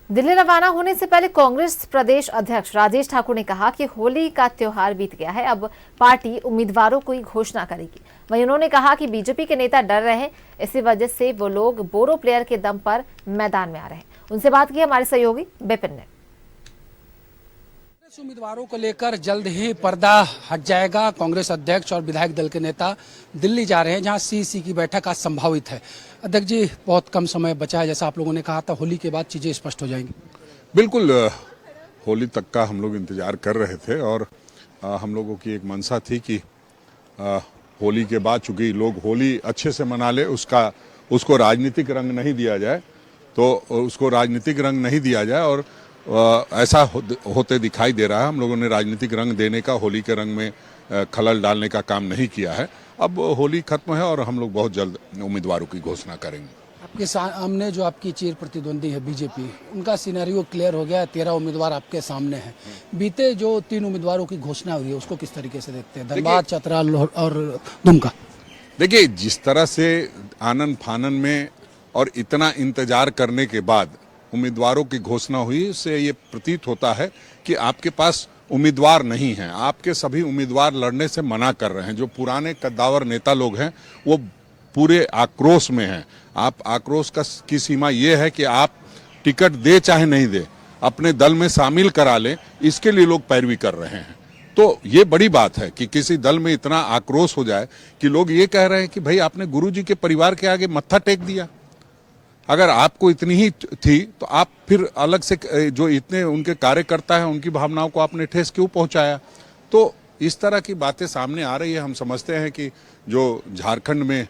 दिल्ली रवाना होने से पहले कांग्रेस प्रदेश अध्यक्ष राजेश ठाकुर ने कहा कि होली का त्योहार बीत गया है, अब पार्टी उम्मीदवारों की घोषणा करेगी। वहीं उन्होंने कहा कि बीजेपी के नेता डर रहे हैं, इसी वजह से वो लोग बोरो प्लेयर के दम पर मैदान में आ रहे हैं। उनसे बात की हमारे सहयोगी बिपिन ने। कांग्रेस उम्मीदवारों को लेकर जल्द ही पर्दा हट जाएगा। कांग्रेस अध्यक्ष और विधायक दल के नेता दिल्ली जा रहे हैं, जहां सीईसी की बैठक आज संभावित है। अध्यक्ष जी, बहुत कम समय बचा है, जैसा आप लोगों ने कहा था, होली के बाद चीजें स्पष्ट हो जाएंगी। बिल्कुल, होली तक का हम लोग इंतजार कर रहे थे और हम लोगों की एक मंशा थी कि होली के बाद चूंकि लोग होली अच्छे से मना ले, उसको राजनीतिक रंग नहीं दिया जाए, तो उसको राजनीतिक रंग नहीं दिया जाए और ऐसा होते दिखाई दे रहा है। हम लोगों ने राजनीतिक रंग देने का, होली के रंग में खलल डालने का काम नहीं किया है। अब होली खत्म है और हम लोग बहुत जल्द उम्मीदवारों की घोषणा करेंगे। आपके सामने जो आपकी चीर प्रतिद्वंदी है बीजेपी, उनका सिनेरियो क्लियर हो गया है। 13 उम्मीदवार आपके सामने हैं। बीते जो 3 उम्मीदवारों की घोषणा हुई है, उसको किस तरीके से देखते हैं, धनबाद, चतरा और दुमका? देखिए, जिस तरह से आनन फानन में और इतना इंतजार करने के बाद उम्मीदवारों की घोषणा हुई, उससे ये प्रतीत होता है कि आपके पास उम्मीदवार नहीं हैं। आपके सभी उम्मीदवार लड़ने से मना कर रहे हैं। जो पुराने कद्दावर नेता लोग हैं, वो पूरे आक्रोश में हैं। आप आक्रोश की सीमा ये है कि आप टिकट दे चाहे नहीं दे, अपने दल में शामिल करा लें, इसके लिए लोग पैरवी कर रहे हैं। तो ये बड़ी बात है कि किसी दल में इतना आक्रोश हो जाए कि लोग ये कह रहे हैं कि भाई आपने गुरुजी के परिवार के आगे मत्था टेक दिया। अगर आपको इतनी ही थी तो आप फिर अलग से जो इतने उनके कार्यकर्ता हैं, उनकी भावनाओं को आपने ठेस क्यों पहुंचाया? तो इस तरह की बातें सामने आ रही है। हम समझते हैं कि जो झारखंड में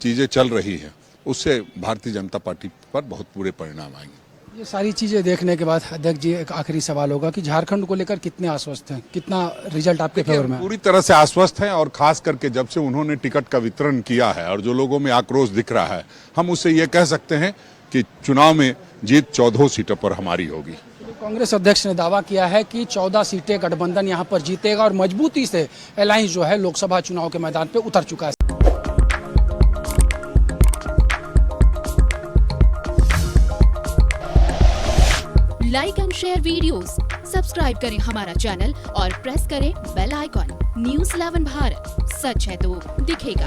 चीजें चल रही हैं, उससे भारतीय जनता पार्टी पर बहुत बुरे परिणाम आएंगे। ये सारी चीजें देखने के बाद अध्यक्ष जी, एक आखिरी सवाल होगा कि झारखंड को लेकर कितने आश्वस्त हैं, कितना रिजल्ट आपके फेवर में? पूरी तरह से आश्वस्त हैं और खास करके जब से उन्होंने टिकट का वितरण किया है और जो लोगों में आक्रोश दिख रहा है, हम उससे ये कह सकते हैं कि चुनाव में जीत 14 सीटों पर हमारी होगी। कांग्रेस अध्यक्ष ने दावा किया है कि 14 सीटें गठबंधन यहां पर जीतेगा और मजबूती से अलायंस जो है लोकसभा चुनाव के मैदान पे उतर चुका है। Like and share videos, subscribe करें हमारा चैनल और प्रेस करें बेल आइकॉन। न्यूज़ 11 भारत, सच है तो दिखेगा।